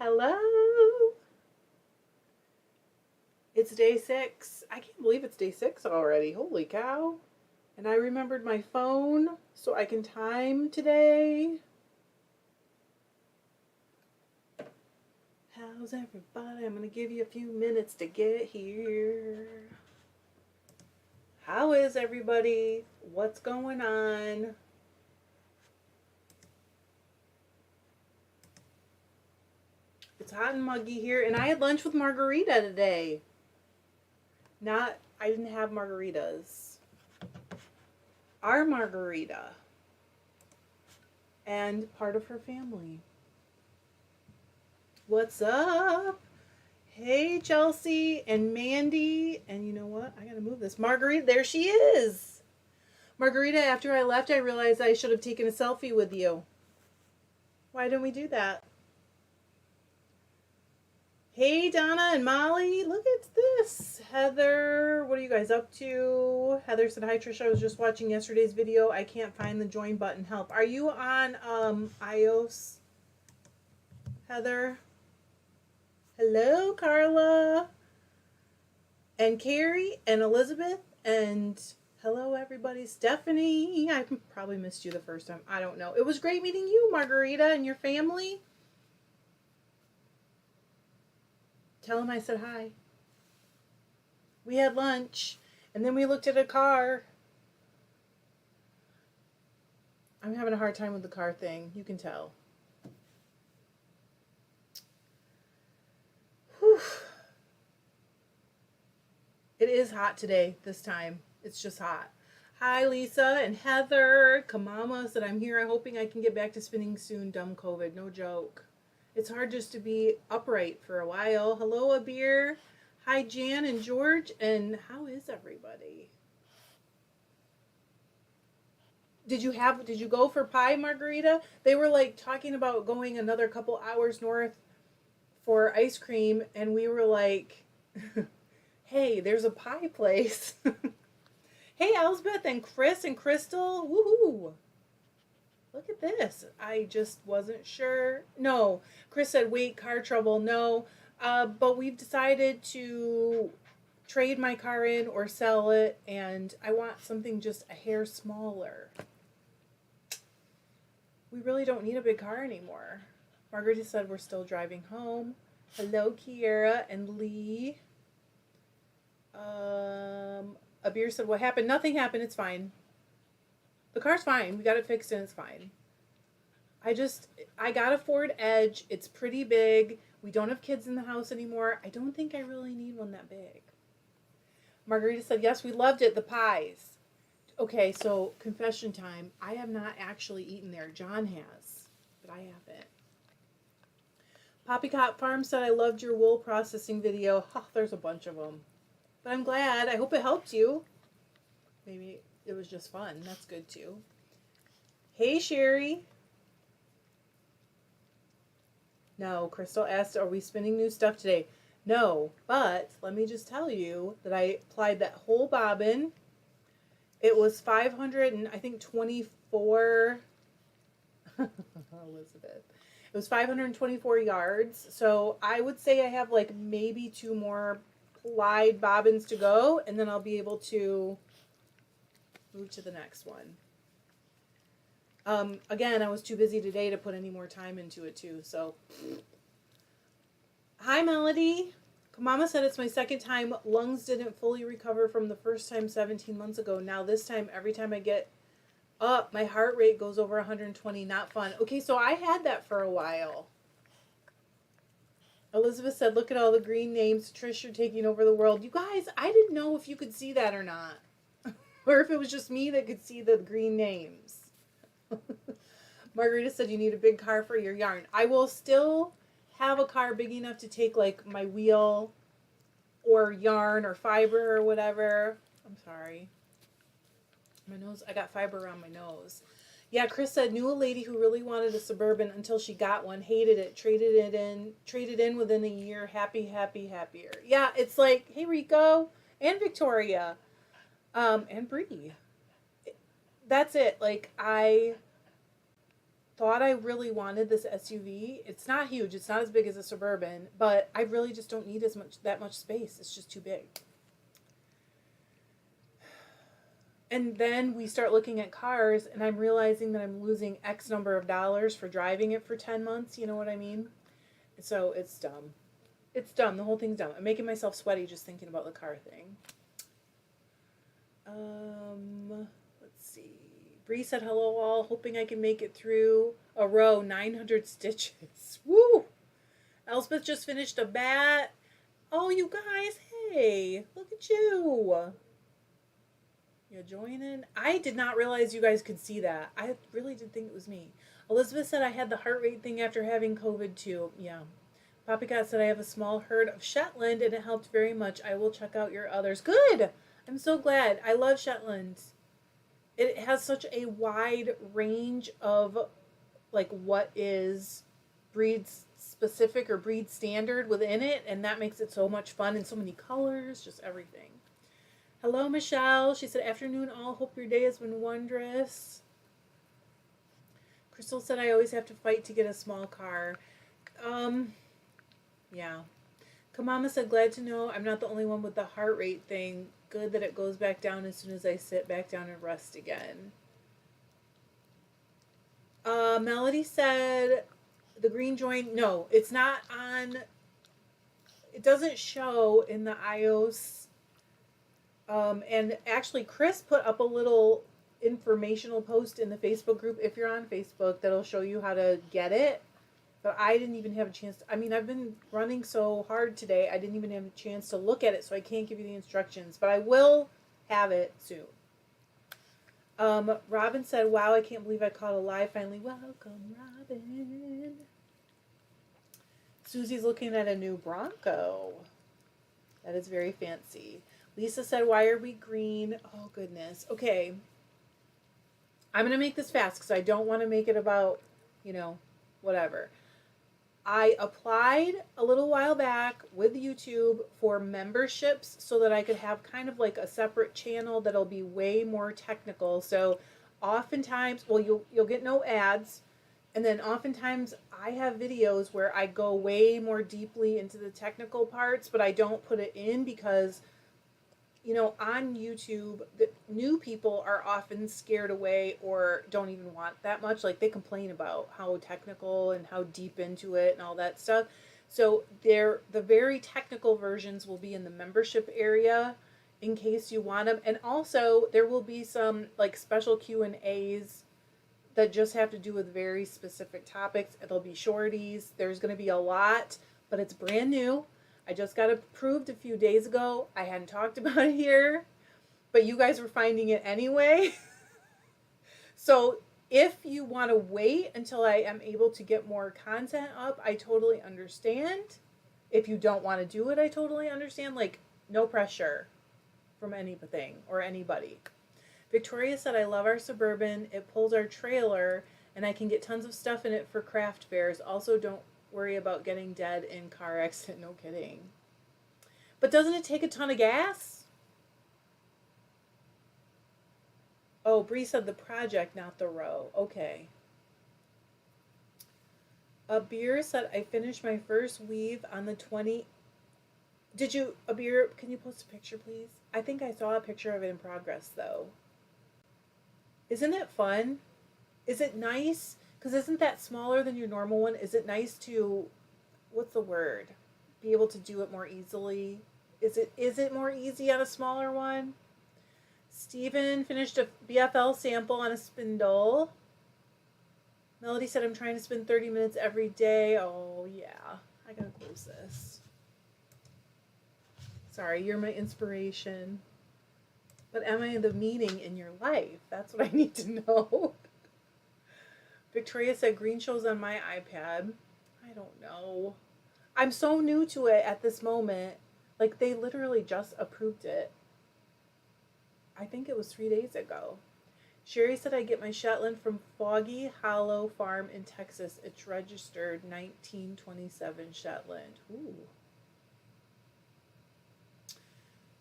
Hello. It's day 6. I can't believe it's day 6 already. Holy cow. And I remembered my phone so I can time today. How's everybody? I'm going to give you a few minutes to get here. How is everybody? What's going on? It's hot and muggy here, and I had lunch with Margarita today. I didn't have margaritas. Our Margarita. And part of her family. What's up? Hey, Chelsea and Mandy. And you know what? I gotta move this. Margarita, there she is. Margarita, after I left, I realized I should have taken a selfie with you. Why didn't we do that? Hey, Donna and Molly, look at this. Heather, what are you guys up to? Heather said, hi, Trisha. I was just watching yesterday's video. I can't find the join button. Help. Are you on iOS, Heather? Hello, Carla. And Carrie and Elizabeth. And hello, everybody. Stephanie. I probably missed you the first time. I don't know. It was great meeting you, Margarita, and your family. Tell them I said hi. We had lunch, and then we looked at a car. I'm having a hard time with the car thing. You can tell. Whew. It is hot today, this time. It's just hot. Hi, Lisa and Heather. Kamama said, I'm here. I'm hoping I can get back to spinning soon. Dumb COVID. No joke. It's hard just to be upright for a while. Hello, Abir. Hi, Jan and George. And how is everybody? Did you go for pie, Margarita? They were like talking about going another couple hours north for ice cream, and we were like, hey, there's a pie place. Hey, Elsbeth and Chris and Crystal. Woohoo. Look at this. I just wasn't sure. No. Chris said, wait, car trouble. No. But we've decided to trade my car in or sell it, and I want something just a hair smaller. We really don't need a big car anymore. Margarita said we're still driving home. Hello, Kiera and Lee. Abir said, what happened? Nothing happened. It's fine. The car's fine. We got it fixed and it's fine. I got a Ford Edge. It's pretty big. We don't have kids in the house anymore. I don't think I really need one that big. Margarita said, yes, we loved it. The pies. Okay, so confession time. I have not actually eaten there. John has, but I haven't. Poppycock Farm said, I loved your wool processing video. Oh, there's a bunch of them. But I'm glad. I hope it helped you. Maybe it was just fun. That's good too. Hey, Sherry. No, Crystal asked, are we spinning new stuff today? No, but let me just tell you that I applied that whole bobbin. It was 524. Elizabeth. It was 524 yards. So I would say I have like maybe 2 more plied bobbins to go, and then I'll be able to move to the next one. Again, I was too busy today to put any more time into it too, so. Hi, Melody. Mama said it's my second time. Lungs didn't fully recover from the first time 17 months ago. Now this time, every time I get up, my heart rate goes over 120. Not fun. Okay, so I had that for a while. Elizabeth said, look at all the green names. Trish, you're taking over the world. You guys, I didn't know if you could see that or not. Or if it was just me that could see the green names. Margarita said you need a big car for your yarn. I will still have a car big enough to take like my wheel or yarn or fiber or whatever. I'm sorry. My nose, I got fiber around my nose. Yeah, Chris said, knew a lady who really wanted a Suburban until she got one, hated it, traded in within a year, happier. Yeah, it's like, hey, Rico and Victoria, and Bree. That's it. Like, thought I really wanted this SUV. It's not huge. It's not as big as a Suburban, but I really just don't need that much space. It's just too big. And then we start looking at cars, and I'm realizing that I'm losing X number of dollars for driving it for 10 months. You know what I mean? So it's dumb. It's dumb. The whole thing's dumb. I'm making myself sweaty just thinking about the car thing. Let's see. Bree said hello all, hoping I can make it through a row, 900 stitches. Woo! Elspeth just finished a bat. Oh, you guys, hey, look at you. You joining? I did not realize you guys could see that. I really did think it was me. Elizabeth said I had the heart rate thing after having COVID too. Yeah. Poppycat said I have a small herd of Shetland and it helped very much. I will check out your others. Good. I'm so glad. I love Shetland. It has such a wide range of like what is breed specific or breed standard within it, and that makes it so much fun and so many colors, just everything. Hello, Michelle. She said, afternoon all. Hope your day has been wondrous. Crystal said, I always have to fight to get a small car. Yeah. Kamama said, glad to know I'm not the only one with the heart rate thing. Good that it goes back down as soon as I sit back down and rest again. Melody said, the green joint, no, it's not on, it doesn't show in the iOS. And actually, Chris put up a little informational post in the Facebook group, if you're on Facebook, that'll show you how to get it. But I didn't even have a chance to, I mean, I've been running so hard today, I didn't even have a chance to look at it, so I can't give you the instructions. But I will have it soon. Robin said, wow, I can't believe I caught a live finally. Welcome, Robin. Susie's looking at a new Bronco. That is very fancy. Lisa said, why are we green? Oh, goodness. Okay. I'm going to make this fast because I don't want to make it about, you know, whatever. I applied a little while back with YouTube for memberships so that I could have kind of like a separate channel that'll be way more technical. So oftentimes, well, you'll get no ads. And then oftentimes I have videos where I go way more deeply into the technical parts, but I don't put it in because, you know, on YouTube, the new people are often scared away or don't even want that much. Like, they complain about how technical and how deep into it and all that stuff. So the very technical versions will be in the membership area in case you want them. And also there will be some like special Q&As that just have to do with very specific topics. It'll be shorties. There's going to be a lot, but it's brand new. I just got approved a few days ago. I hadn't talked about it here, but you guys were finding it anyway. So if you want to wait until I am able to get more content up, I totally understand. If you don't want to do it, I totally understand. Like, no pressure from anything or anybody. Victoria said, I love our Suburban. It pulls our trailer, and I can get tons of stuff in it for craft fairs. Also, don't worry about getting dead in car accident. No kidding. But doesn't it take a ton of gas? Oh, Bree said the project, not the row. Okay. Abir said, I finished my first weave on the 20. Did you, Abir, can you post a picture, please? I think I saw a picture of it in progress, though. Isn't it fun? Is it nice? Because isn't that smaller than your normal one? Is it nice to, what's the word? Be able to do it more easily? Is it more easy on a smaller one? Steven finished a BFL sample on a spindle. Melody said, I'm trying to spend 30 minutes every day. Oh, yeah. I gotta close this. Sorry, you're my inspiration. But am I the meaning in your life? That's what I need to know. Victoria said, green shows on my iPad. I don't know. I'm so new to it at this moment. Like, they literally just approved it. I think it was 3 days ago. Sherry said, I get my Shetland from Foggy Hollow Farm in Texas. It's registered 1927 Shetland. Ooh.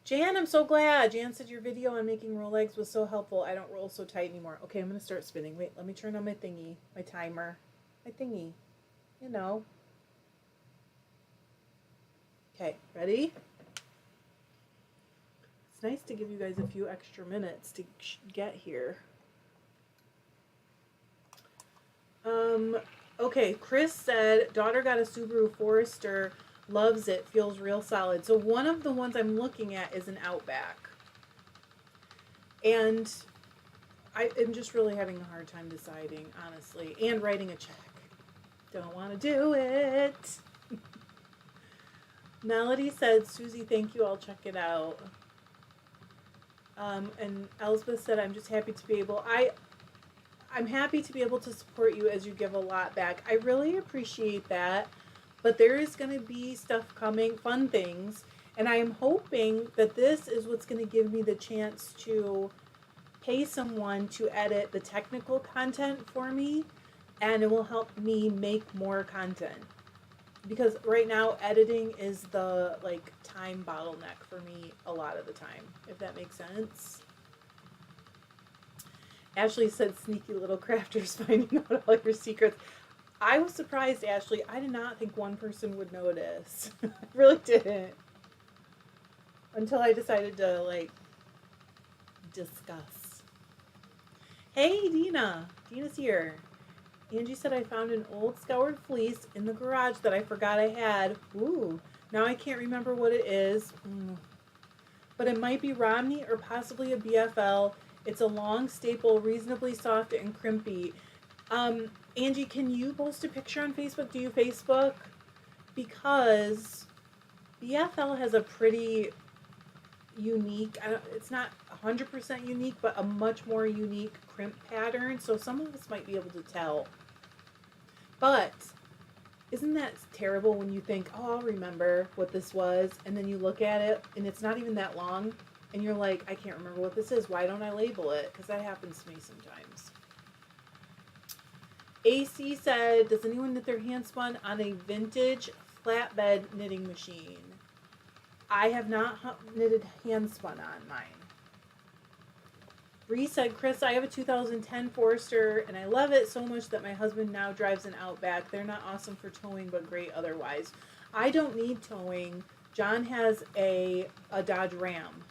Jan, I'm so glad. Jan said your video on making roll eggs was so helpful. I don't roll so tight anymore. Okay, I'm going to start spinning. Wait, let me turn on my thingy, my timer, my thingy. You know. Okay, ready? It's nice to give you guys a few extra minutes to get here. Okay, Chris said, daughter got a Subaru Forester, loves it, feels real solid. So one of the ones I'm looking at is an Outback. And I am just really having a hard time deciding, honestly, and writing a check. Don't want to do it. Melody said, Susie, thank you, I'll check it out. And Elspeth said, I'm just happy to be able, I'm happy to be able to support you as you give a lot back. I really appreciate that. But there is going to be stuff coming, fun things. And I am hoping that this is what's going to give me the chance to pay someone to edit the technical content for me. And it will help me make more content. Because right now, editing is the time bottleneck for me a lot of the time, if that makes sense. Ashley said, sneaky little crafters finding out all your secrets. I was surprised, Ashley. I did not think one person would notice. I really didn't. Until I decided to, discuss. Hey, Dina. Dina's here. Angie said, I found an old scoured fleece in the garage that I forgot I had. Ooh. Now I can't remember what it is. But it might be Romney or possibly a BFL. It's a long staple, reasonably soft and crimpy. Angie, can you post a picture on Facebook? Do you Facebook? Because BFL has a pretty unique, it's not 100% unique, but a much more unique crimp pattern. So some of us might be able to tell. But isn't that terrible when you think, oh, I'll remember what this was, and then you look at it and it's not even that long, and you're like, I can't remember what this is. Why don't I label it? Because that happens to me sometimes. AC said, does anyone knit their hand spun on a vintage flatbed knitting machine? I have not knitted hand spun on mine. Bree said, Chris, I have a 2010 Forester and I love it so much that my husband now drives an Outback. They're not awesome for towing, but great otherwise. I don't need towing. John has a Dodge Ram.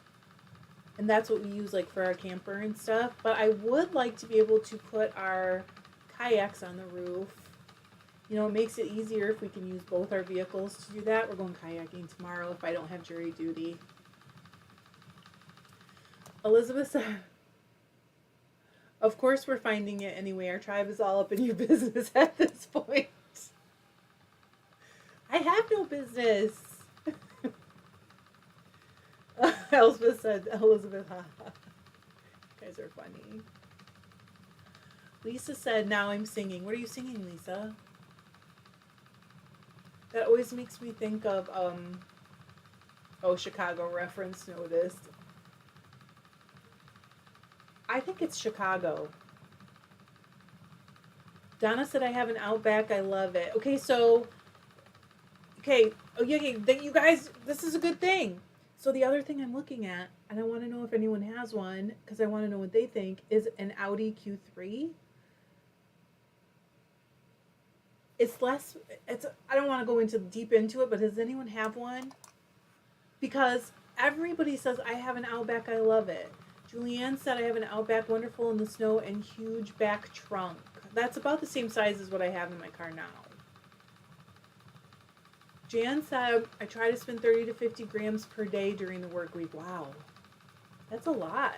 And that's what we use for our camper and stuff. But I would like to be able to put our kayaks on the roof. It makes it easier if we can use both our vehicles to do that. We're going kayaking tomorrow if I don't have jury duty. Elizabeth said, of course we're finding it anyway. Our tribe is all up in your business at this point. I have no business. Elspeth said, Elizabeth, haha. You guys are funny. Lisa said, now I'm singing. What are you singing, Lisa? That always makes me think of, Chicago reference noticed. I think it's Chicago. Donna said, I have an Outback. I love it. Okay, so, okay. Oh, yeah, you guys, this is a good thing. So the other thing I'm looking at, and I want to know if anyone has one, because I want to know what they think, is an Audi Q3. I don't want to go deep into it, but does anyone have one? Because everybody says, I have an Outback, I love it. Julianne said, I have an Outback, wonderful in the snow and huge back trunk. That's about the same size as what I have in my car now. Jan said, I try to spend 30 to 50 grams per day during the work week. Wow. That's a lot.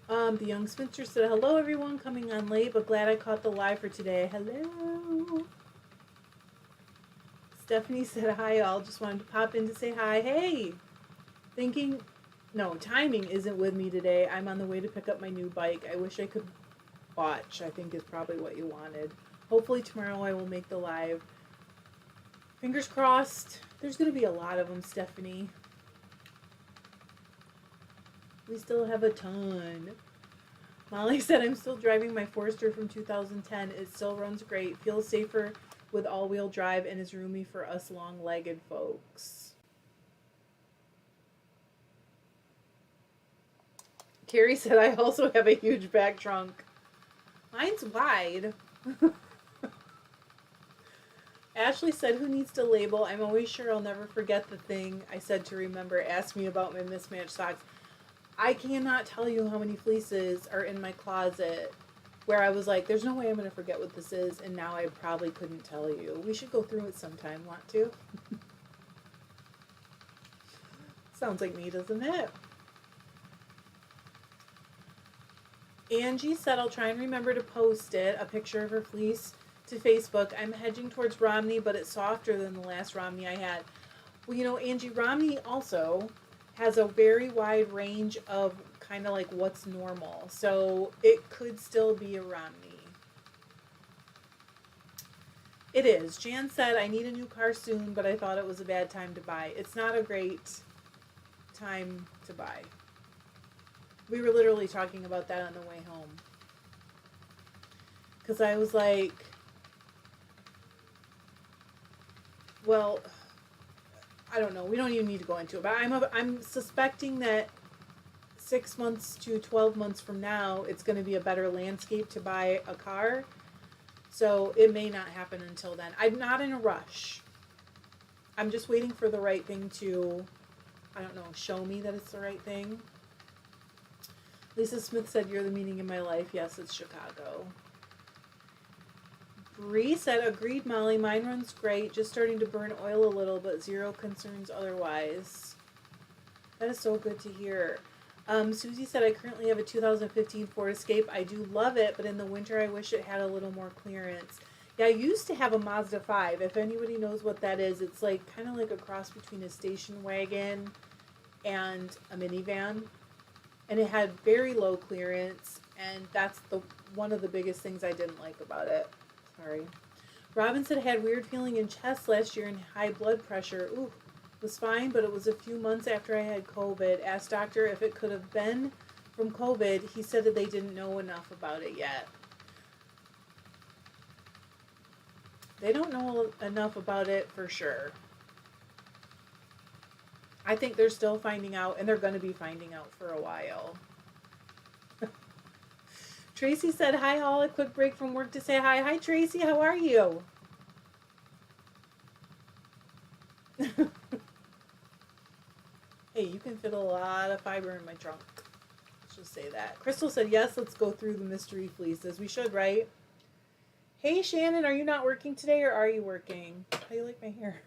The young spinster said, hello everyone, coming on late, but glad I caught the live for today. Hello. Stephanie said, hi all, just wanted to pop in to say hi. Hey, timing isn't with me today. I'm on the way to pick up my new bike. I wish I could watch, I think is probably what you wanted. Hopefully tomorrow I will make the live. Fingers crossed. There's going to be a lot of them, Stephanie. We still have a ton. Molly said, I'm still driving my Forester from 2010. It still runs great. Feels safer with all-wheel drive and is roomy for us long-legged folks. Carrie said, I also have a huge back trunk. Mine's wide. Ashley said, who needs to label? I'm always sure I'll never forget the thing I said to remember. Ask me about my mismatched socks. I cannot tell you how many fleeces are in my closet where I was like, there's no way I'm going to forget what this is, and now I probably couldn't tell you. We should go through it sometime. Want to? Sounds like me, doesn't it? Angie said, I'll try and remember to post it, a picture of her fleece, to Facebook. I'm hedging towards Romney, but it's softer than the last Romney I had. Well, you know, Angie, Romney also has a very wide range of kind of like what's normal. So it could still be a Romney. It is. Jan said, I need a new car soon, but I thought it was a bad time to buy. It's not a great time to buy. We were literally talking about that on the way home. Because I was like, well, I don't know. We don't even need to go into it. But I'm suspecting that 6 months to 12 months from now, it's going to be a better landscape to buy a car. So it may not happen until then. I'm not in a rush. I'm just waiting for the right thing to, I don't know, show me that it's the right thing. Lisa Smith said, you're the meaning in my life. Yes, it's Chicago. Bree said, agreed, Molly. Mine runs great. Just starting to burn oil a little, but zero concerns otherwise. That is so good to hear. Susie said, I currently have a 2015 Ford Escape. I do love it, but in the winter I wish it had a little more clearance. Yeah, I used to have a Mazda 5. If anybody knows what that is, it's like kind of like a cross between a station wagon and a minivan. And it had very low clearance, and that's one of the biggest things I didn't like about it. Sorry. Robin said, I had weird feeling in chest last year and high blood pressure. Ooh. Was fine, but it was a few months after I had COVID. Asked doctor if it could have been from COVID. He said that they didn't know enough about it yet. They don't know enough about it for sure. I think they're still finding out, and they're going to be finding out for a while. Tracy said, hi, Hall. A quick break from work to say hi. Hi, Tracy. How are you? Hey, you can fit a lot of fiber in my trunk. Let's just say that. Crystal said, yes, let's go through the mystery fleeces. We should, right? Hey, Shannon, are you not working today, or are you working? How do you like my hair?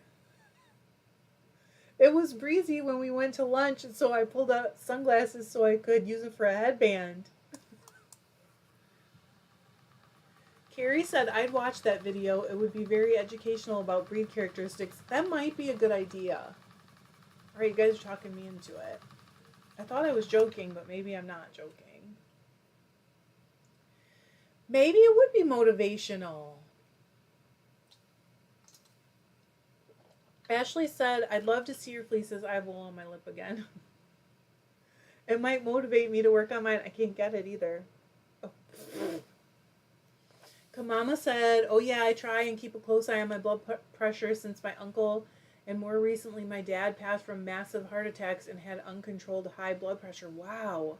It was breezy when we went to lunch, and so I pulled out sunglasses so I could use it for a headband. Carrie said, I'd watch that video. It would be very educational about breed characteristics. That might be a good idea. All right, you guys are talking me into it. I thought I was joking, but maybe I'm not joking. Maybe it would be motivational. Ashley said, I'd love to see your fleeces. I have wool on my lip again. It might motivate me to work on mine. I can't get it either. Oh. Kamama said, oh yeah, I try and keep a close eye on my blood pressure since my uncle and more recently my dad passed from massive heart attacks and had uncontrolled high blood pressure. Wow.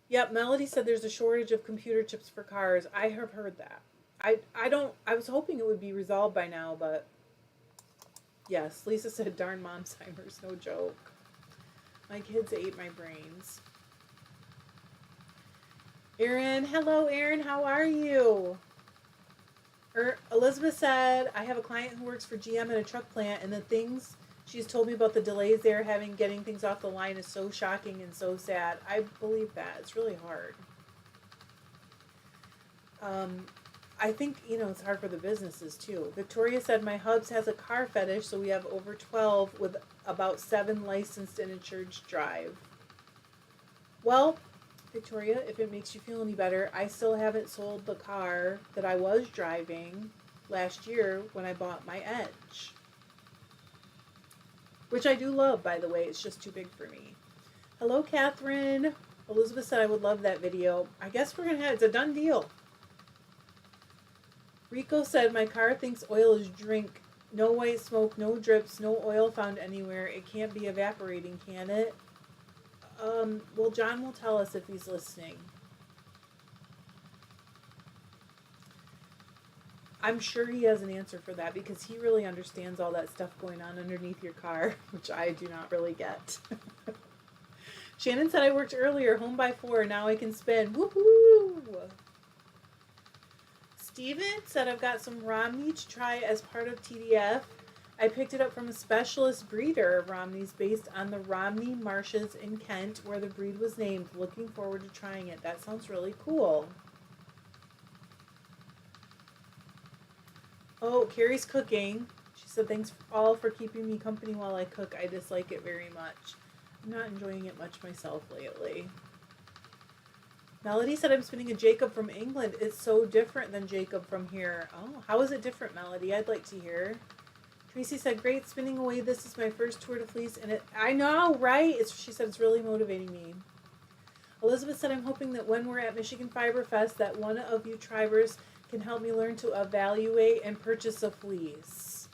Yep, Melody said there's a shortage of computer chips for cars. I have heard that. I was hoping it would be resolved by now, but yes, Lisa said, darn Momsheimer's, no joke. My kids ate my brains. Erin, hello Erin, how are you? Elizabeth said, I have a client who works for GM in a truck plant, and the things she's told me about the delays they're having getting things off the line is so shocking and so sad. I believe that. It's really hard. I think, it's hard for the businesses too. Victoria said, my hubs has a car fetish, so we have over 12 with about 7 licensed and insured to drive. Well, Victoria, if it makes you feel any better, I still haven't sold the car that I was driving last year when I bought my Edge. Which I do love, by the way. It's just too big for me. Hello, Catherine. Elizabeth said I would love that video. I guess we're going to have, it's a done deal. Rico said, my car thinks oil is drink. No white smoke, no drips, no oil found anywhere. It can't be evaporating, can it? Well, John will tell us if he's listening. I'm sure he has an answer for that because he really understands all that stuff going on underneath your car, which I do not really get. Shannon said I worked earlier, home by 4, now I can spin. Woohoo! Steven said I've got some Romney to try as part of TDF. I picked it up from a specialist breeder of Romneys based on the Romney Marshes in Kent, where the breed was named. Looking forward to trying it. That sounds really cool. Oh, Carrie's cooking. She said, thanks all for keeping me company while I cook. I dislike it very much. I'm not enjoying it much myself lately. Melody said I'm spinning a Jacob from England. It's so different than Jacob from here. Oh, how is it different, Melody? I'd like to hear. Tracy said, great spinning away. This is my first tour de Fleece, and I know, right? She said it's really motivating me. Elizabeth said, I'm hoping that when we're at Michigan Fiber Fest that one of you tribers can help me learn to evaluate and purchase a fleece.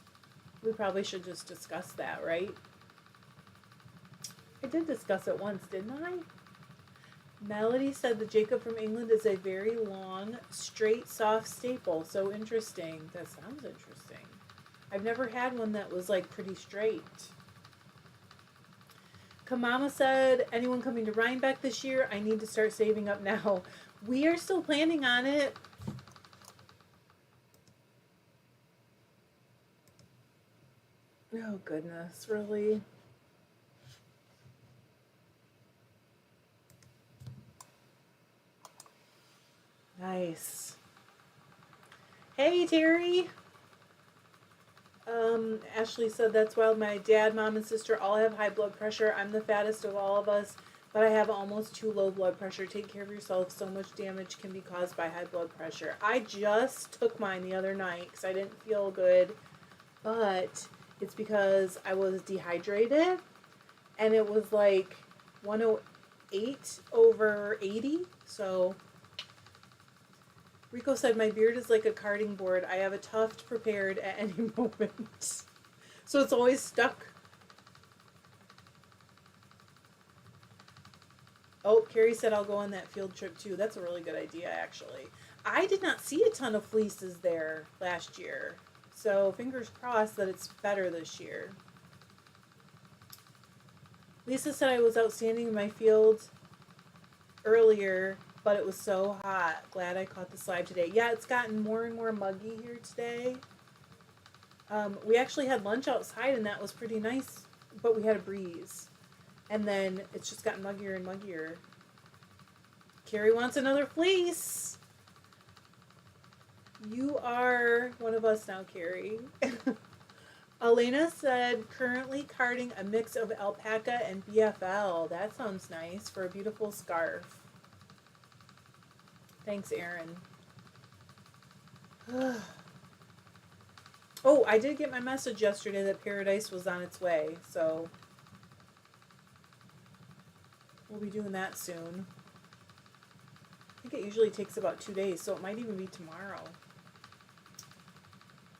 We probably should just discuss that, right? I did discuss it once, didn't I? Melody said the Jacob from England is a very long, straight, soft staple. So interesting. That sounds interesting. I've never had one that was like pretty straight. Kamama said, anyone coming to Rhinebeck this year? I need to start saving up now. We are still planning on it. Oh, goodness, really? Nice. Hey, Terry. Ashley said, that's wild. My dad, mom, and sister all have high blood pressure. I'm the fattest of all of us, but I have almost too low blood pressure. Take care of yourself. So much damage can be caused by high blood pressure. I just took mine the other night because I didn't feel good, but it's because I was dehydrated, and it was like 108/80. So Rico said, my beard is like a carding board. I have a tuft prepared at any moment. So it's always stuck. Oh, Carrie said I'll go on that field trip too. That's a really good idea, actually. I did not see a ton of fleeces there last year. So fingers crossed that it's better this year. Lisa said I was outstanding in my field earlier, but it was so hot. Glad I caught the slide today. Yeah, it's gotten more and more muggy here today. We actually had lunch outside, and that was pretty nice, but we had a breeze. And then it's just gotten muggier and muggier. Carrie wants another fleece. You are one of us now, Carrie. Elena said, currently carding a mix of alpaca and BFL. That sounds nice for a beautiful scarf. Thanks, Erin. Oh, I did get my message yesterday that Paradise was on its way, so we'll be doing that soon. I think it usually takes about 2 days, so it might even be tomorrow.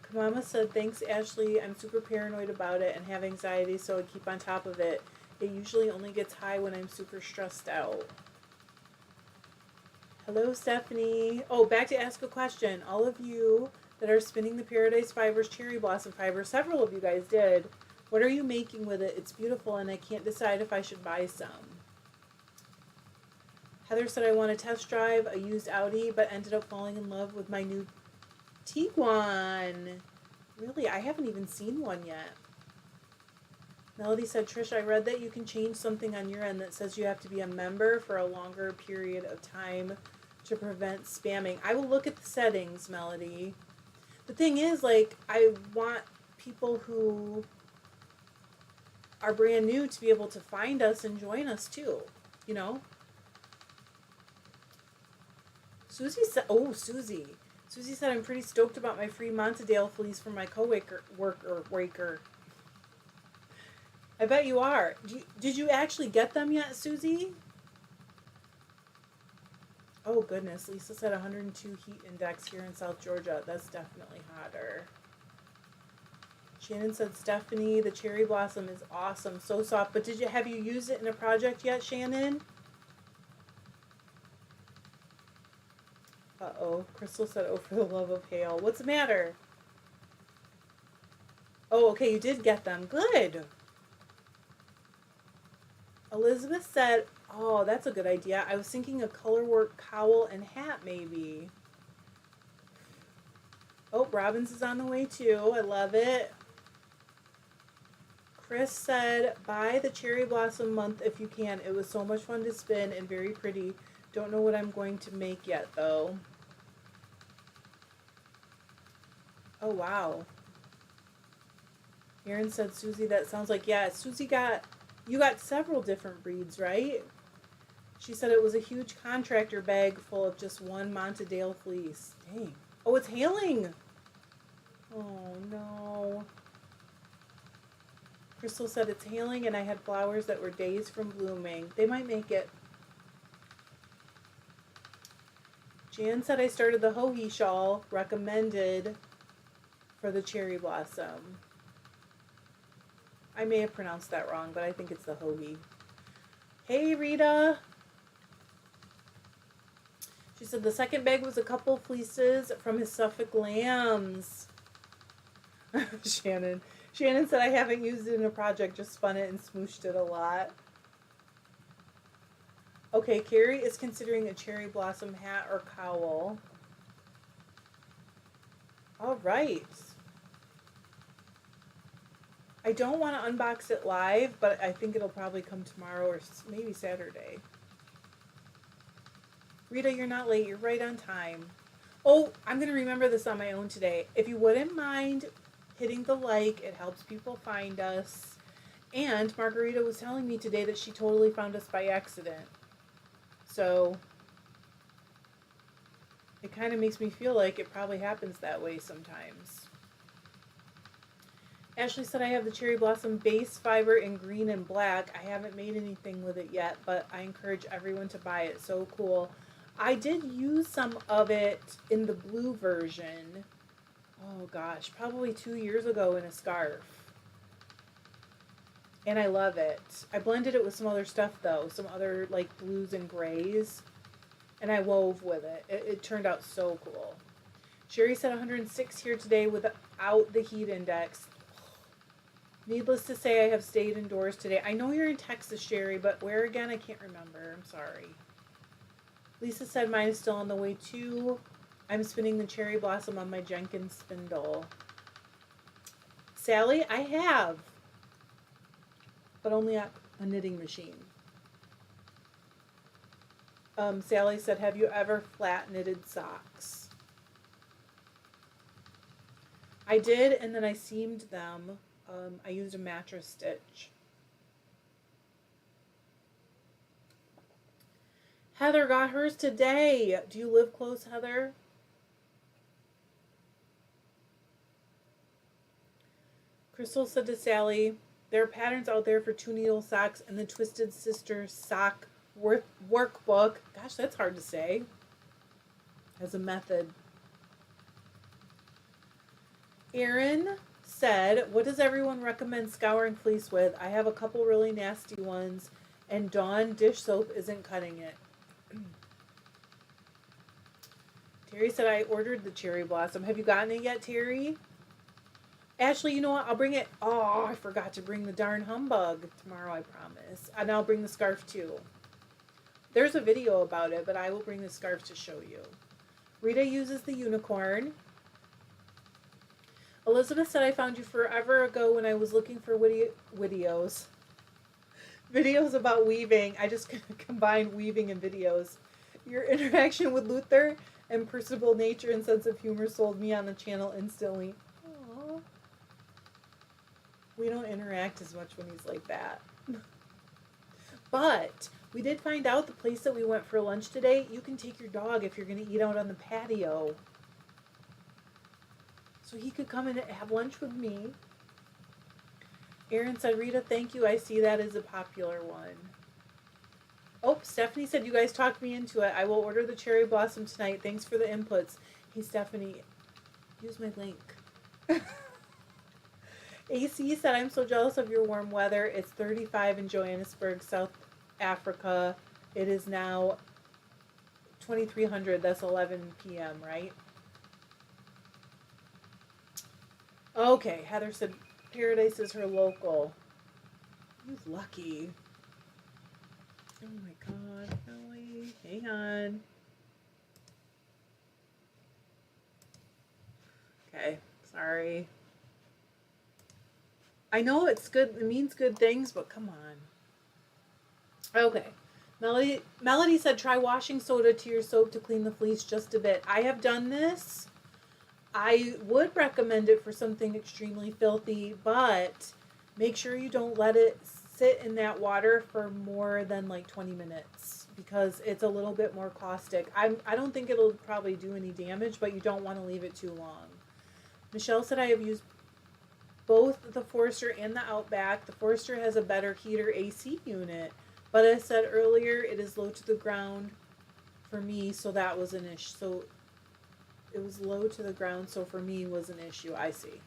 Kamama said, thanks, Ashley. I'm super paranoid about it and have anxiety, so I keep on top of it. It usually only gets high when I'm super stressed out. Hello, Stephanie. Oh, back to ask a question. All of you that are spinning the Paradise Fibers Cherry Blossom Fiber, several of you guys did. What are you making with it? It's beautiful, and I can't decide if I should buy some. Heather said, I want to test drive a used Audi, but ended up falling in love with my new Tiguan. Really? I haven't even seen one yet. Melody said, Trish, I read that you can change something on your end that says you have to be a member for a longer period of time to prevent spamming. I will look at the settings, Melody. The thing is, like, I want people who are brand new to be able to find us and join us too, you know? Susie said, oh, Susie. Susie said, I'm pretty stoked about my free Montadale fleece from my worker. I bet you are. Did you actually get them yet, Susie? Oh, goodness. Lisa said 102 heat index here in South Georgia. That's definitely hotter. Shannon said, Stephanie, the cherry blossom is awesome, so soft. But have you used it in a project yet, Shannon? Uh-oh. Crystal said, oh, for the love of hail. What's the matter? Oh, okay, you did get them. Good. Elizabeth said, oh, that's a good idea. I was thinking a colorwork cowl and hat, maybe. Oh, Robbins is on the way, too. I love it. Chris said, buy the cherry blossom month if you can. It was so much fun to spin and very pretty. Don't know what I'm going to make yet, though. Oh, wow. Erin said, Susie, that sounds like, yeah, Susie you got several different breeds, right? She said it was a huge contractor bag full of just one Montadale fleece. Dang. Oh, it's hailing. Oh, no. Crystal said it's hailing and I had flowers that were days from blooming. They might make it. Jan said I started the Hoagie shawl recommended for the cherry blossom. I may have pronounced that wrong, but I think it's the Hoagie. Hey, Rita. She said the second bag was a couple fleeces from his Suffolk lambs. Shannon said I haven't used it in a project, just spun it and smooshed it a lot. Okay, Carrie is considering a cherry blossom hat or cowl. All right. I don't want to unbox it live, but I think it'll probably come tomorrow or maybe Saturday. Rita, you're not late. You're right on time. Oh, I'm going to remember this on my own today. If you wouldn't mind hitting the like, it helps people find us. And Margarita was telling me today that she totally found us by accident. So it kind of makes me feel like it probably happens that way sometimes. Ashley said I have the cherry blossom base fiber in green and black. I haven't made anything with it yet, but I encourage everyone to buy it. So cool. I did use some of it in the blue version. Oh gosh, probably 2 years ago in a scarf. And I love it. I blended it with some other stuff though, some other like blues and grays. And I wove with it. It turned out so cool. Sherry said 106 here today without the heat index. Needless to say, I have stayed indoors today. I know you're in Texas, Sherry, but where again? I can't remember. I'm sorry. Lisa said mine is still on the way too. I'm spinning the cherry blossom on my Jenkins spindle. Sally, I have. But only a knitting machine. Sally said, have you ever flat knitted socks? I did, and then I seamed them. I used a mattress stitch. Heather got hers today. Do you live close, Heather? Crystal said to Sally, there are patterns out there for 2-needle socks and the Twisted Sister sock workbook. Gosh, that's hard to say. As a method. Erin said, what does everyone recommend scouring fleece with? I have a couple really nasty ones, and Dawn dish soap isn't cutting it. Terry said, I ordered the cherry blossom. Have you gotten it yet, Terry? Ashley, you know what? I'll bring it. Oh, I forgot to bring the darn humbug tomorrow, I promise. And I'll bring the scarf too. There's a video about it, but I will bring the scarf to show you. Rita uses the unicorn. Elizabeth said, I found you forever ago when I was looking for videos. Videos about weaving. I just combined weaving and videos. Your interaction with Luther and personable nature and sense of humor sold me on the channel instantly. Aww. We don't interact as much when he's like that. But we did find out the place that we went for lunch today, you can take your dog if you're going to eat out on the patio. So he could come and have lunch with me. Erin said, Rita, thank you. I see that as a popular one. Oh, Stephanie said, you guys talked me into it. I will order the cherry blossom tonight. Thanks for the inputs. Hey, Stephanie, use my link. AC said, I'm so jealous of your warm weather. It's 35 in Johannesburg, South Africa. It is now 2300. That's 11 p.m., right? Okay, Heather said Paradise is her local. Who's lucky? Oh my god, Ellie. Hang on. Okay, sorry. I know it's good, it means good things, but come on. Okay. Melody said try washing soda to your soap to clean the fleece just a bit. I have done this. I would recommend it for something extremely filthy, but make sure you don't let it sit in that water for more than like 20 minutes because it's a little bit more caustic. I don't think it'll probably do any damage, but you don't want to leave it too long. Michelle said I have used both the Forester and the Outback. The Forester has a better heater AC unit, but as I said earlier, it is low to the ground for me, so that was an issue. So it was low to the ground, so for me was an issue. I see.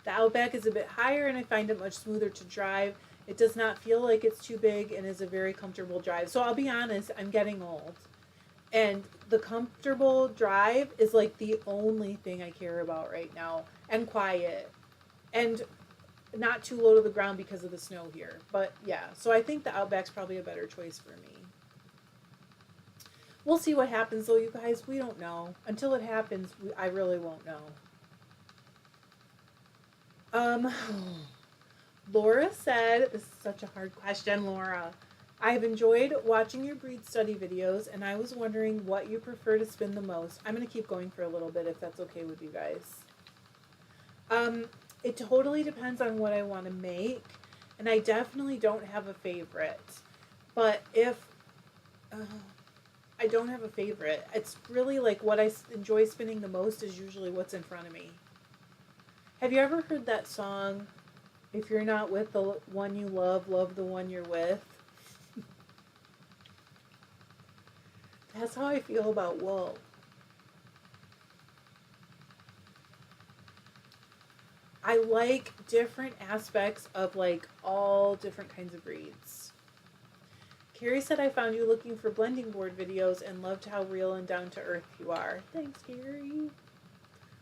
The Outback is a bit higher, and I find it much smoother to drive. It does not feel like it's too big and is a very comfortable drive. So I'll be honest, I'm getting old. And the comfortable drive is like the only thing I care about right now. And quiet. And not too low to the ground because of the snow here. But yeah, so I think the Outback's probably a better choice for me. We'll see what happens though, you guys. We don't know. Until it happens, I really won't know. Laura said, this is such a hard question, Laura. I have enjoyed watching your breed study videos, and I was wondering what you prefer to spin the most. I'm going to keep going for a little bit if that's okay with you guys. It totally depends on what I want to make, and I definitely don't have a favorite. But if I don't have a favorite, it's really like what I enjoy spinning the most is usually what's in front of me. Have you ever heard that song, if you're not with the one you love, love the one you're with? That's how I feel about wool. I like different aspects of like all different kinds of breeds. Carrie said I found you looking for blending board videos and loved how real and down to earth you are. Thanks, Carrie.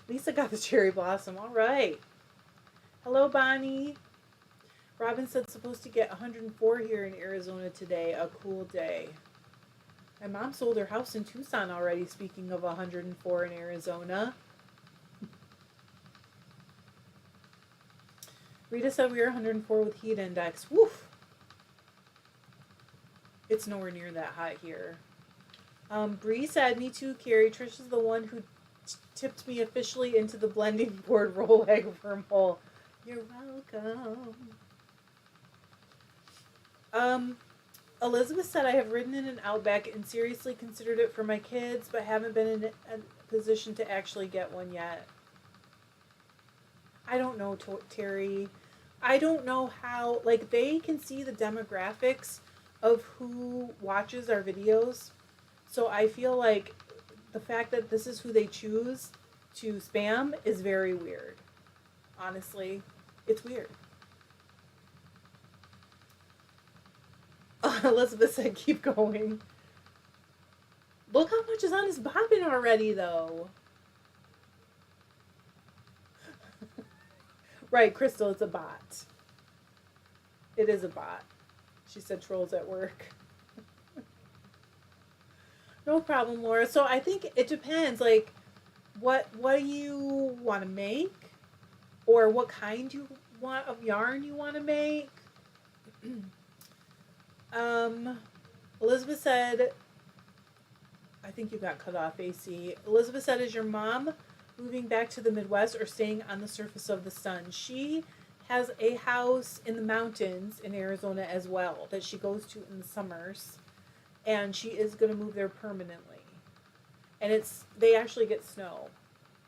Lisa got the cherry blossom. All right. Hello, Bonnie. Robin said supposed to get 104 here in Arizona today. A cool day. My mom sold her house in Tucson already, speaking of 104 in Arizona. Rita said we were 104 with heat index. Woof! It's nowhere near that hot here. Bree said, me too, Carrie. Trish is the one who tipped me officially into the blending board roll egg wormhole. You're welcome. Elizabeth said, I have ridden in an Outback and seriously considered it for my kids, but haven't been in a position to actually get one yet. I don't know, Terry. I don't know how, like, they can see the demographics of who watches our videos. So I feel like the fact that this is who they choose to spam is very weird. Honestly, it's weird. Elizabeth said, keep going. Look how much is on his bobbin already, though. Right, Crystal, it's a bot. It is a bot. She said trolls at work. No problem, Laura. So I think it depends, like, what do you want to make? Or what kind you want of yarn you want to make? Elizabeth said, I think you got cut off, AC. Elizabeth said, is your mom moving back to the Midwest or staying on the surface of the sun? She has a house in the mountains in Arizona as well that she goes to in the summers, and she is going to move there permanently. And they actually get snow.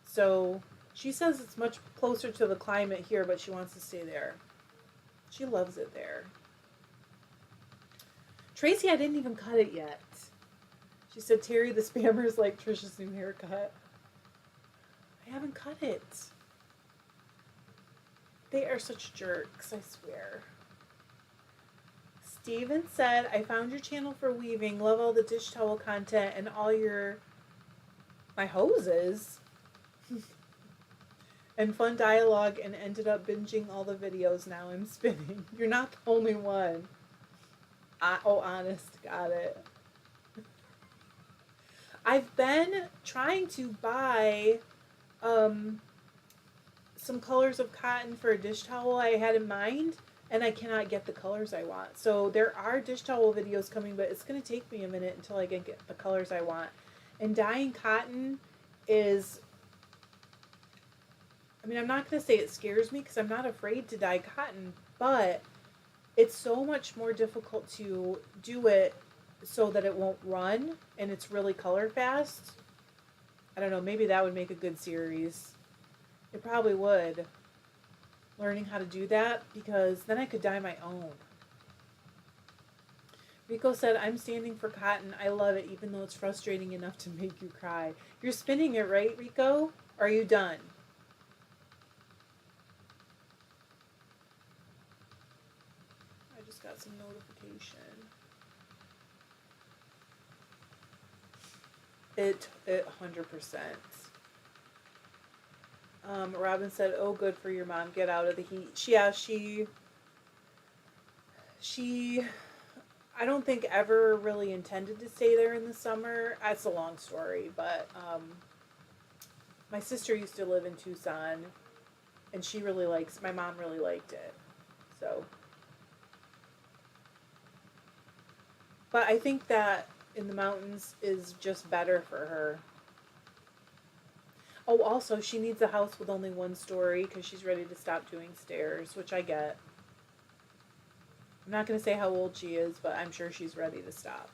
So she says it's much closer to the climate here, but she wants to stay there. She loves it there. Tracy, I didn't even cut it yet. She said, Terry, the spammer's like Trisha's new haircut. I haven't cut it. They are such jerks, I swear. Steven said, I found your channel for weaving. Love all the dish towel content and all my hoses and fun dialogue, and ended up binging all the videos. Now I'm spinning. You're not the only one. Honest, got it. I've been trying to buy some colors of cotton for a dish towel I had in mind, and I cannot get the colors I want. So there are dish towel videos coming, but it's going to take me a minute until I can get the colors I want. And dyeing cotton is, I mean, I'm not going to say it scares me because I'm not afraid to dye cotton, but it's so much more difficult to do it so that it won't run and it's really color fast. I don't know, maybe that would make a good series. It probably would. Learning how to do that, because then I could dye my own. Rico said, I'm standing for cotton. I love it, even though it's frustrating enough to make you cry. You're spinning it, right, Rico? Are you done? I just got some notification. It 100%. Robin said, "Oh, good for your mom. Get out of the heat." She. I don't think ever really intended to stay there in the summer. That's a long story, but my sister used to live in Tucson, and my mom really liked it. So, but I think that in the mountains is just better for her. Oh, also, she needs a house with only one story because she's ready to stop doing stairs, which I get. I'm not going to say how old she is, but I'm sure she's ready to stop.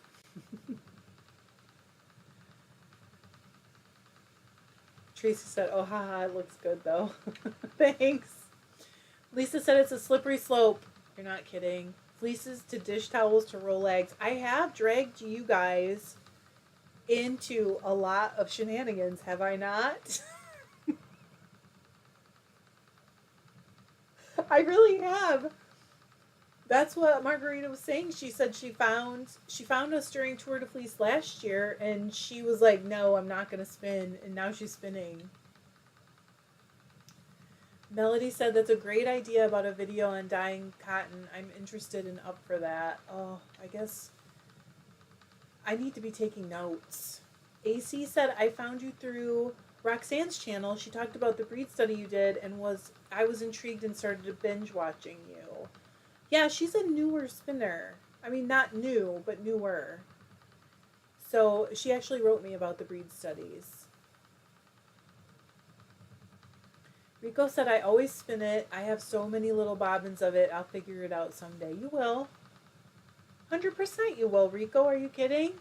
Tracy said, oh, haha, it looks good, though. Thanks. Lisa said it's a slippery slope. You're not kidding. Fleeces to dish towels to Rolex. I have dragged you guys into a lot of shenanigans, have I not? I really have. That's what Margarita was saying. She said she found us during Tour de Fleece last year, and she was like, "No, I'm not going to spin," and now she's spinning. Melody said that's a great idea about a video on dyeing cotton. I'm interested and up for that. Oh, I guess I need to be taking notes. AC said, I found you through Roxanne's channel. She talked about the breed study you did, and I was intrigued and started to binge watching you. Yeah, she's a newer spinner. I mean, not new, but newer. So she actually wrote me about the breed studies. Rico said, I always spin it. I have so many little bobbins of it. I'll figure it out someday. You will. 100% you will, Rico. Are you kidding?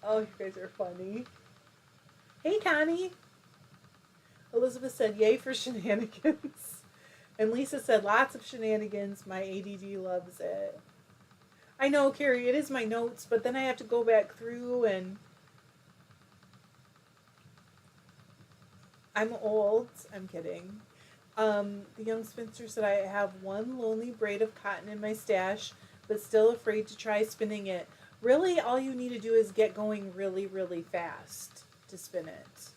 Oh, you guys are funny. Hey, Connie. Elizabeth said, yay for shenanigans. And Lisa said, lots of shenanigans. My ADD loves it. I know, Carrie, it is my notes, but then I have to go back through, and I'm old. I'm kidding. The young spinster said, I have one lonely braid of cotton in my stash, but still afraid to try spinning it. Really, all you need to do is get going really, really fast to spin it.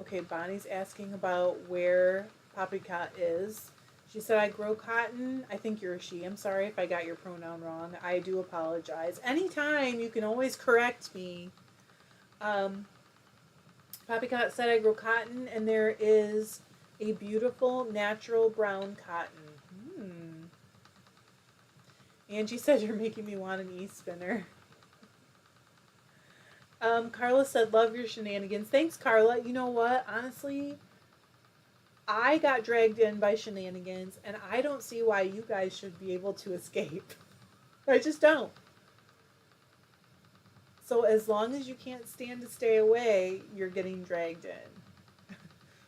Okay, Bonnie's asking about where Poppycat is. She said, I grow cotton. I think you're a she. I'm sorry if I got your pronoun wrong. I do apologize. Anytime, you can always correct me. Poppycat said, I grow cotton, and there is a beautiful natural brown cotton. Angie said, you're making me want an e-spinner. Carla said, love your shenanigans. Thanks, Carla. You know what? Honestly, I got dragged in by shenanigans, and I don't see why you guys should be able to escape. I just don't. So as long as you can't stand to stay away, you're getting dragged in.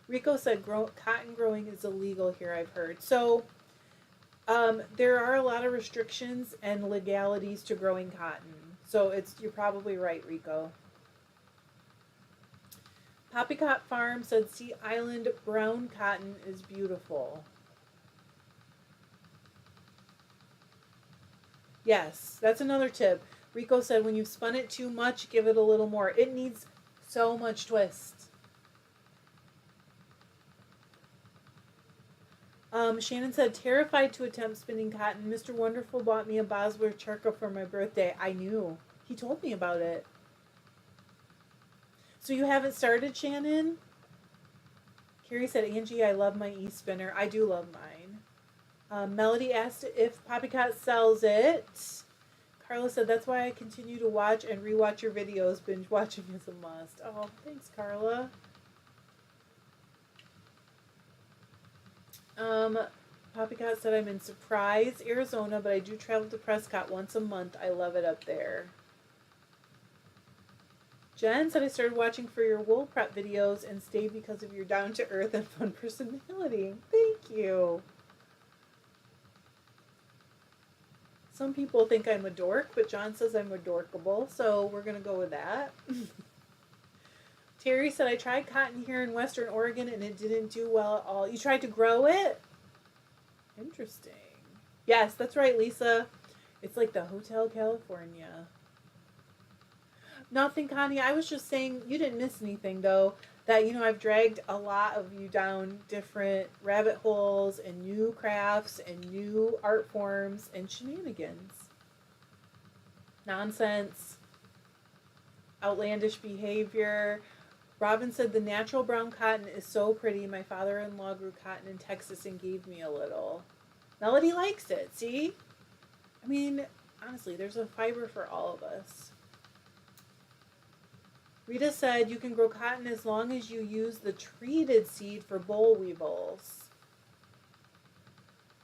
Rico said, cotton growing is illegal here, I've heard. So there are a lot of restrictions and legalities to growing cotton. So you're probably right, Rico. Poppycott Farm said Sea Island brown cotton is beautiful. Yes, that's another tip. Rico said when you've spun it too much, give it a little more. It needs so much twist. Shannon said, terrified to attempt spinning cotton. Mr. Wonderful bought me a Bosworth charcoal for my birthday. I knew. He told me about it. So you haven't started, Shannon? Carrie said, Angie, I love my e-spinner. I do love mine. Melody asked if Poppycott sells it. Carla said, that's why I continue to watch and rewatch your videos. Binge watching is a must. Oh, thanks, Carla. Poppycott said, I'm in Surprise, Arizona, but I do travel to Prescott once a month. I love it up there. Jen said, I started watching for your wool prep videos and stayed because of your down-to-earth and fun personality. Thank you. Some people think I'm a dork, but John says I'm adorkable, so we're going to go with that. Terry said, I tried cotton here in Western Oregon and it didn't do well at all. You tried to grow it? Interesting. Yes, that's right, Lisa. It's like the Hotel California. Nothing, Connie. I was just saying you didn't miss anything, though. That, I've dragged a lot of you down different rabbit holes and new crafts and new art forms and shenanigans. Nonsense. Outlandish behavior. Robin said, the natural brown cotton is so pretty. My father-in-law grew cotton in Texas and gave me a little. Melody likes it, see? I mean, honestly, there's a fiber for all of us. Rita said, you can grow cotton as long as you use the treated seed for boll weevils.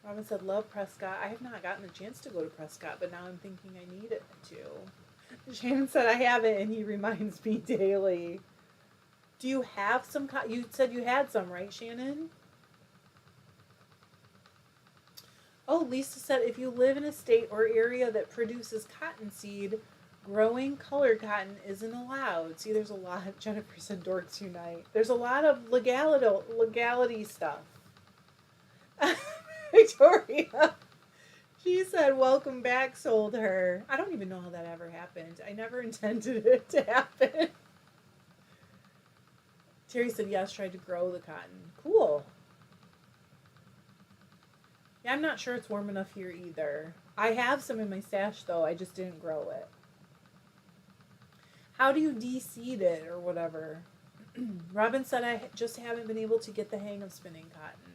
Robin said, love Prescott. I have not gotten a chance to go to Prescott, but now I'm thinking I need it to. Shannon said, I haven't, and he reminds me daily. Do you have some cotton? You said you had some, right, Shannon? Oh, Lisa said, if you live in a state or area that produces cottonseed, growing colored cotton isn't allowed. See, there's a lot. Jennifer said, dorks unite. There's a lot of legality stuff. Victoria, she said, welcome back, sold her. I don't even know how that ever happened. I never intended it to happen. Terry said, yes, tried to grow the cotton. Cool. Yeah, I'm not sure it's warm enough here either. I have some in my stash, though. I just didn't grow it. How do you de-seed it or whatever? Robin said, I just haven't been able to get the hang of spinning cotton.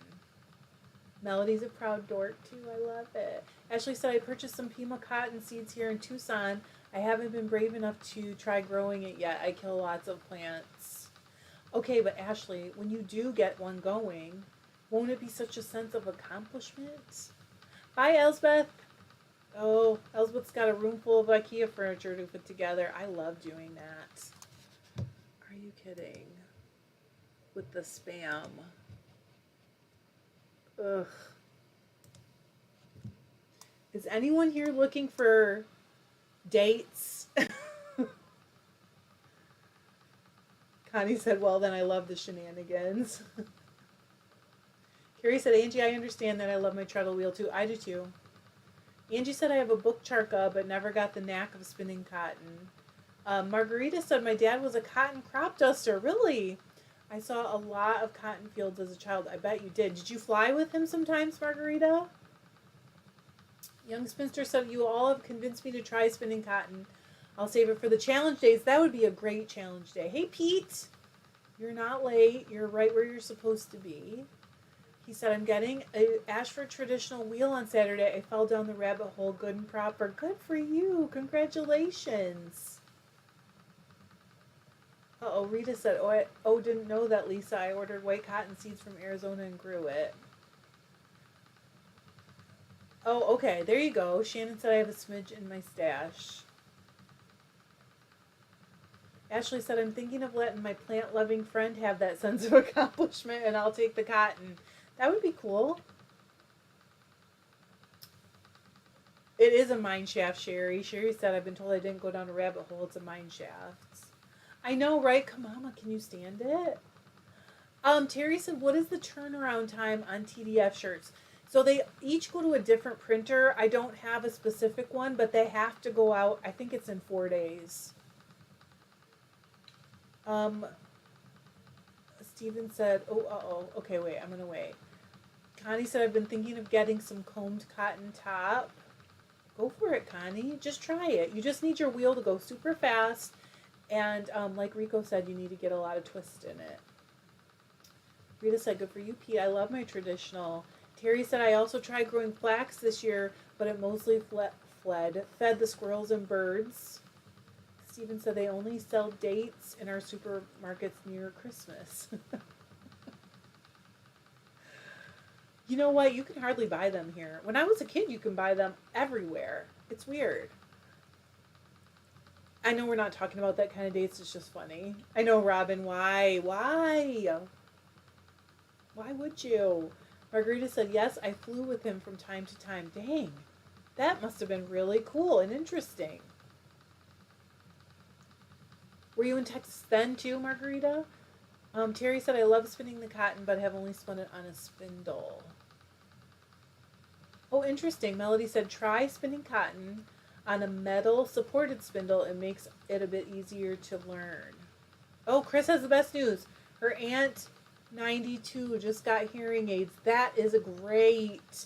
Melody's a proud dork, too. I love it. Ashley said, I purchased some Pima cotton seeds here in Tucson. I haven't been brave enough to try growing it yet. I kill lots of plants. Okay, but Ashley, when you do get one going, won't it be such a sense of accomplishment? Bye, Elsbeth. Oh, Elsbeth's got a room full of IKEA furniture to put together. I love doing that. Are you kidding? With the spam. Ugh. Is anyone here looking for dates? Connie said, well, then I love the shenanigans. Carrie said, Angie, I understand that. I love my treadle wheel, too. I do, too. Angie said, I have a book charka, but never got the knack of spinning cotton. Margarita said, my dad was a cotton crop duster. Really? I saw a lot of cotton fields as a child. I bet you did. Did you fly with him sometimes, Margarita? Young Spinster said, you all have convinced me to try spinning cotton. I'll save it for the challenge days. That would be a great challenge day. Hey, Pete. You're not late. You're right where you're supposed to be. He said, I'm getting a Ashford traditional wheel on Saturday. I fell down the rabbit hole good and proper. Good for you. Congratulations. Uh-oh, Rita said, didn't know that, Lisa. I ordered white cotton seeds from Arizona and grew it. Oh, okay. There you go. Shannon said I have a smidge in my stash. Ashley said, I'm thinking of letting my plant-loving friend have that sense of accomplishment, and I'll take the cotton. That would be cool. It is a mine shaft, Sherry. Sherry said, I've been told I didn't go down a rabbit hole. It's a mine shaft. I know, right? Come on, can you stand it? Terry said, what is the turnaround time on TDF shirts? So they each go to a different printer. I don't have a specific one, but they have to go out. I think it's in 4 days. Um, Steven said, oh, okay, wait, I'm gonna wait. Connie said, I've been thinking of getting some combed cotton top. Go for it, Connie. Just try it. You just need your wheel to go super fast. And like Rico said, you need to get a lot of twist in it. Rita said, good for you, Pete. I love my traditional. Terry said, I also tried growing flax this year, but it mostly fed the squirrels and birds. Steven said, they only sell dates in our supermarkets near Christmas. You know what? You can hardly buy them here. When I was a kid, you can buy them everywhere. It's weird. I know we're not talking about that kind of dates. It's just funny. I know, Robin. Why? Why would you? Margarita said, yes, I flew with him from time to time. Dang. That must have been really cool and interesting. Were you in Texas then too, Margarita? Terry said, I love spinning the cotton, but have only spun it on a spindle. Oh, interesting. Melody said, try spinning cotton on a metal supported spindle. It makes it a bit easier to learn. Oh, Chris has the best news. Her aunt, 92, just got hearing aids. That is great.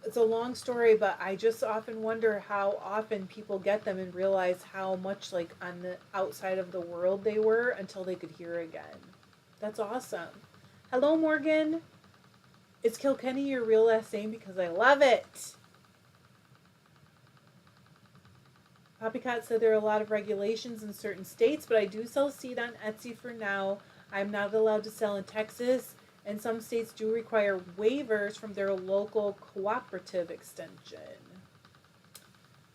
It's a long story, but I just often wonder how often people get them and realize how much like on the outside of the world they were until they could hear again. That's awesome. Hello, Morgan. Is Kilkenny your real last name? Because I love it. Poppycott said there are a lot of regulations in certain states, but I do sell seed on Etsy for now. I'm not allowed to sell in Texas, and some states do require waivers from their local cooperative extension.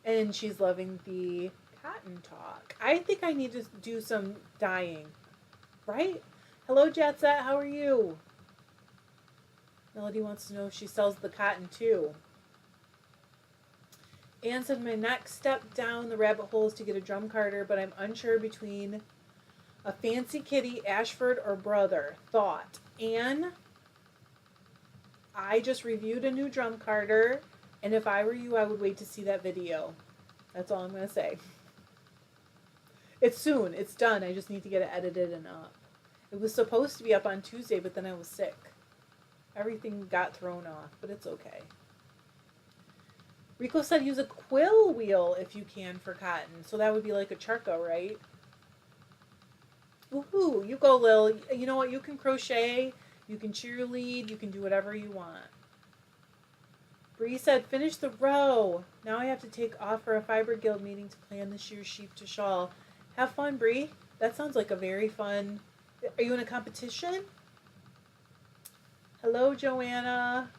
And she's loving the cotton talk. I think I need to do some dyeing, right? Hello, Jet Set. How are you? Melody wants to know if she sells the cotton too. Anne said, my next step down the rabbit hole is to get a drum carder, but I'm unsure between a fancy kitty, Ashford, or Brother. Thought. Anne, I just reviewed a new drum carder, and if I were you, I would wait to see that video. That's all I'm going to say. It's soon. It's done. I just need to get it edited and up. It was supposed to be up on Tuesday, but then I was sick. Everything got thrown off, but it's okay. Rico said use a quill wheel if you can for cotton. So that would be like a charco, right? Woohoo! You go, Lil. You know what? You can crochet. You can cheerlead. You can do whatever you want. Bree said, finish the row. Now I have to take off for a fiber guild meeting to plan this year's sheep to shawl. Have fun, Bree. That sounds like a very fun... Are you in a competition? Hello, Joanna.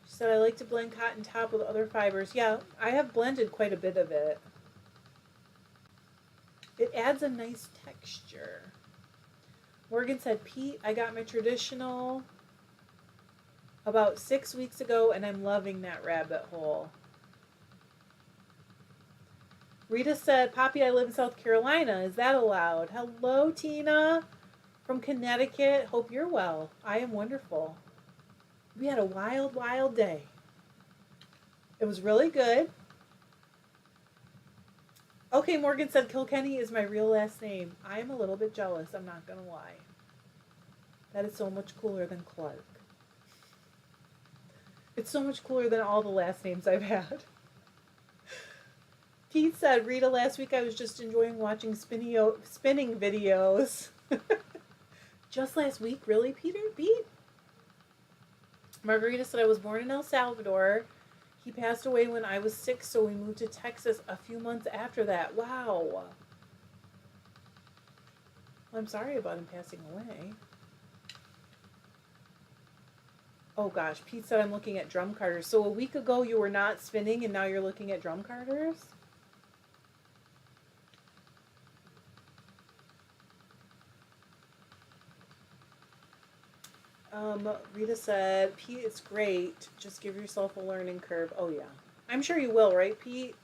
She said, I like to blend cotton top with other fibers. Yeah, I have blended quite a bit of it. It adds a nice texture. Morgan said, Pete, I got my traditional about 6 weeks ago, and I'm loving that rabbit hole. Rita said, Poppy, I live in South Carolina. Is that allowed? Hello, Tina from Connecticut. Hope you're well. I am wonderful. We had a wild, wild day. It was really good. Okay, Morgan said Kilkenny is my real last name. I am a little bit jealous, I'm not going to lie. That is so much cooler than Clark. It's so much cooler than all the last names I've had. Pete said, Rita, last week I was just enjoying watching spinning videos. Just last week? Really, Pete? Margarita said, I was born in El Salvador. He passed away when I was 6, so we moved to Texas a few months after that. Wow. Well, I'm sorry about him passing away. Oh gosh, Pete said I'm looking at drum carders. So a week ago you were not spinning and now you're looking at drum carders? Rita said, Pete, it's great. Just give yourself a learning curve. Oh, yeah. I'm sure you will, right, Pete?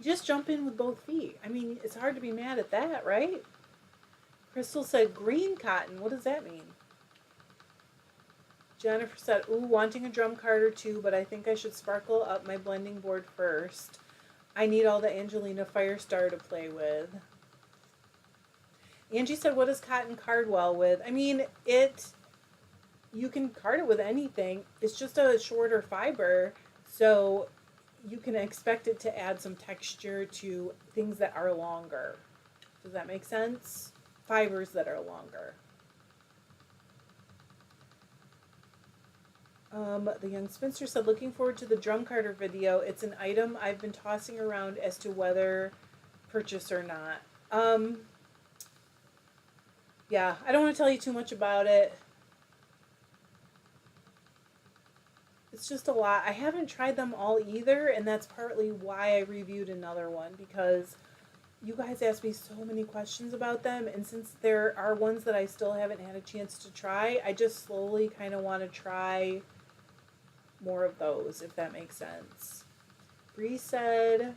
Just jump in with both feet. I mean, it's hard to be mad at that, right? Crystal said green cotton. What does that mean? Jennifer said, ooh, wanting a drum card or two, but I think I should sparkle up my blending board first. I need all the Angelina Firestar to play with. Angie said, what does cotton card well with? I mean, you can card it with anything. It's just a shorter fiber, so you can expect it to add some texture to things that are longer. Does that make sense? Fibers that are longer. The young spinster said, looking forward to the drum carder video. It's an item I've been tossing around as to whether purchase or not. Yeah, I don't want to tell you too much about it. It's just a lot. I haven't tried them all either, and that's partly why I reviewed another one, because you guys asked me so many questions about them, and since there are ones that I still haven't had a chance to try, I just slowly kind of want to try more of those, if that makes sense. Bree said,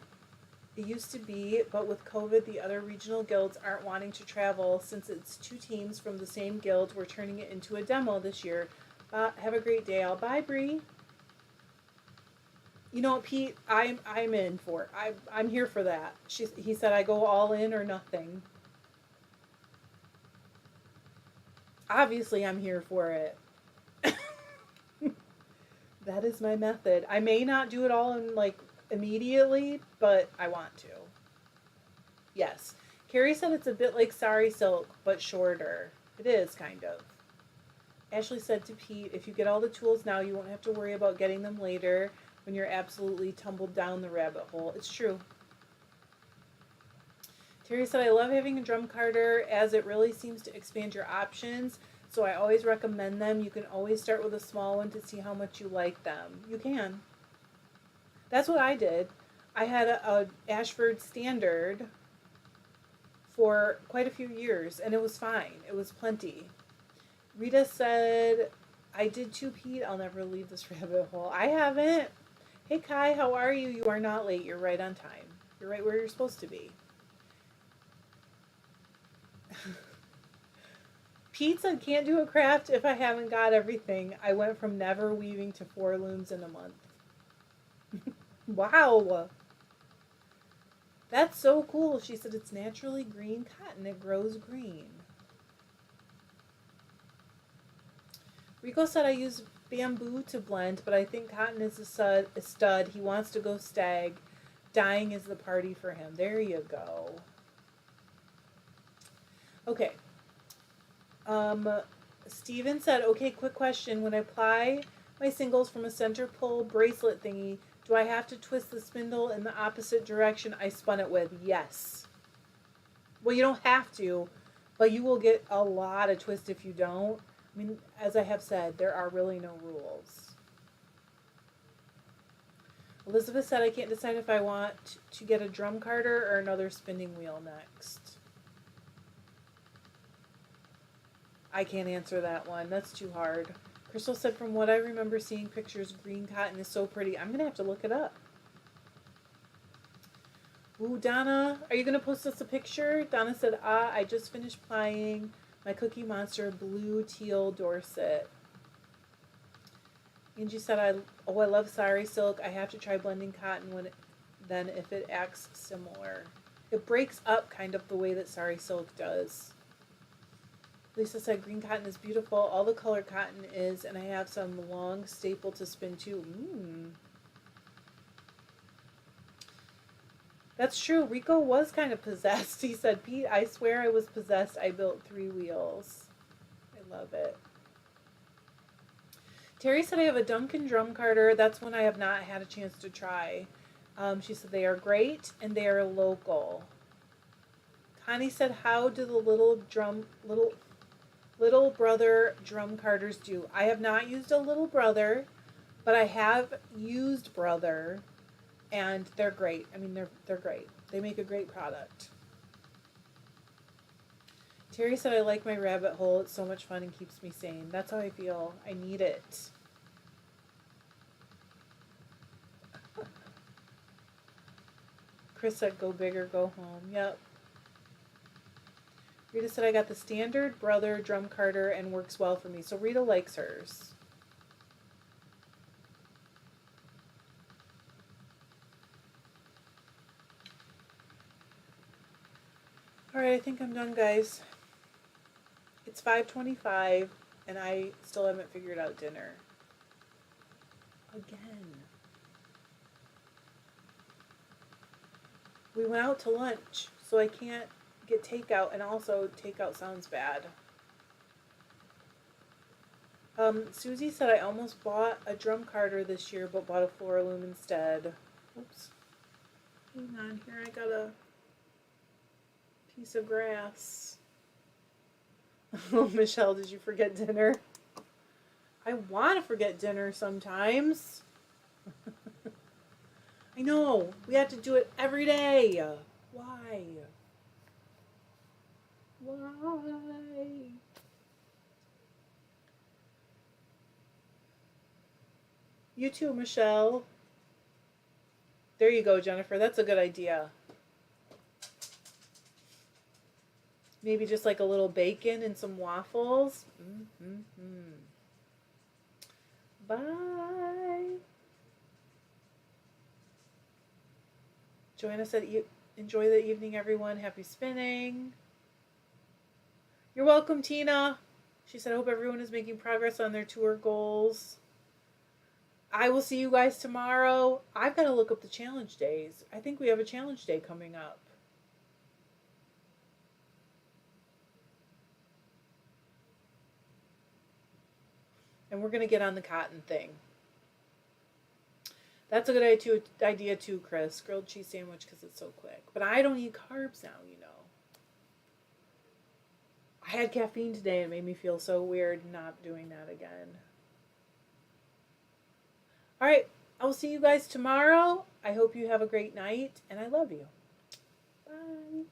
it used to be, but with COVID, the other regional guilds aren't wanting to travel. Since it's 2 teams from the same guild, we're turning it into a demo this year. Have a great day. I'll bye, Bree. You know what, Pete? I'm in for it. I'm here for that. He said I go all in or nothing. Obviously, I'm here for it. That is my method. I may not do it all in immediately, but I want to. Yes. Carrie said it's a bit like sari silk, but shorter. It is, kind of. Ashley said to Pete, if you get all the tools now, you won't have to worry about getting them later when you're absolutely tumbled down the rabbit hole. It's true. Terry said, I love having a drum carder as it really seems to expand your options. So I always recommend them. You can always start with a small one to see how much you like them. You can. That's what I did. I had a Ashford Standard for quite a few years, and it was fine. It was plenty. Rita said, I did too, Pete. I'll never leave this rabbit hole. I haven't. Hey, Kai, how are you? You are not late. You're right on time. You're right where you're supposed to be. Pete said, can't do a craft if I haven't got everything. I went from never weaving to 4 looms in a month. Wow. That's so cool. She said it's naturally green cotton. It grows green. Rico said I use bamboo to blend, but I think cotton is a stud. He wants to go stag. Dyeing is the party for him. There you go. Okay. Steven said, okay, quick question. When I ply my singles from a center pull bracelet thingy, do I have to twist the spindle in the opposite direction I spun it with? Yes. Well, you don't have to, but you will get a lot of twist if you don't. I mean, as I have said, there are really no rules. Elizabeth said, I can't decide if I want to get a drum carder or another spinning wheel next. I can't answer that one. That's too hard. Crystal said, from what I remember seeing pictures, green cotton is so pretty. I'm going to have to look it up. Ooh, Donna, are you going to post us a picture? Donna said, I just finished plying my Cookie Monster blue teal Dorset. Angie said, I love sari silk. I have to try blending cotton then if it acts similar. It breaks up kind of the way that sari silk does. Lisa said, green cotton is beautiful. All the color cotton is, and I have some long staple to spin too. That's true. Rico was kind of possessed. He said, Pete, I swear I was possessed. I built 3 wheels. I love it. Terry said, I have a Duncan drum carder. That's one I have not had a chance to try. She said, they are great, and they are local. Connie said, how do the little brother drum carders do? I have not used a little brother, but I have used brother, and they're great. I mean, they're great. They make a great product. Terry said, I like my rabbit hole. It's so much fun and keeps me sane. That's how I feel. I need it. Chris said, go big or go home. Yep. Rita said, I got the standard Brother drum carder and works well for me. So Rita likes hers. All right, I think I'm done, guys. It's 5:25, and I still haven't figured out dinner. Again. We went out to lunch, so I can't get takeout, and also takeout sounds bad. Susie said I almost bought a drum carder this year, but bought a floor loom instead. Oops. Hang on, here I got a piece of grass. Oh, Michelle, did you forget dinner? I want to forget dinner sometimes. I know. We have to do it every day. Why? Why? You too, Michelle. There you go, Jennifer. That's a good idea. Maybe just like a little bacon and some waffles. Bye. Joanna said, enjoy the evening, everyone. Happy spinning. You're welcome, Tina. She said, I hope everyone is making progress on their tour goals. I will see you guys tomorrow. I've got to look up the challenge days. I think we have a challenge day coming up. And we're going to get on the cotton thing. That's a good idea too, Chris. Grilled cheese sandwich because it's so quick. But I don't eat carbs now, you know. I had caffeine today and it made me feel so weird not doing that again. All right. I will see you guys tomorrow. I hope you have a great night and I love you. Bye.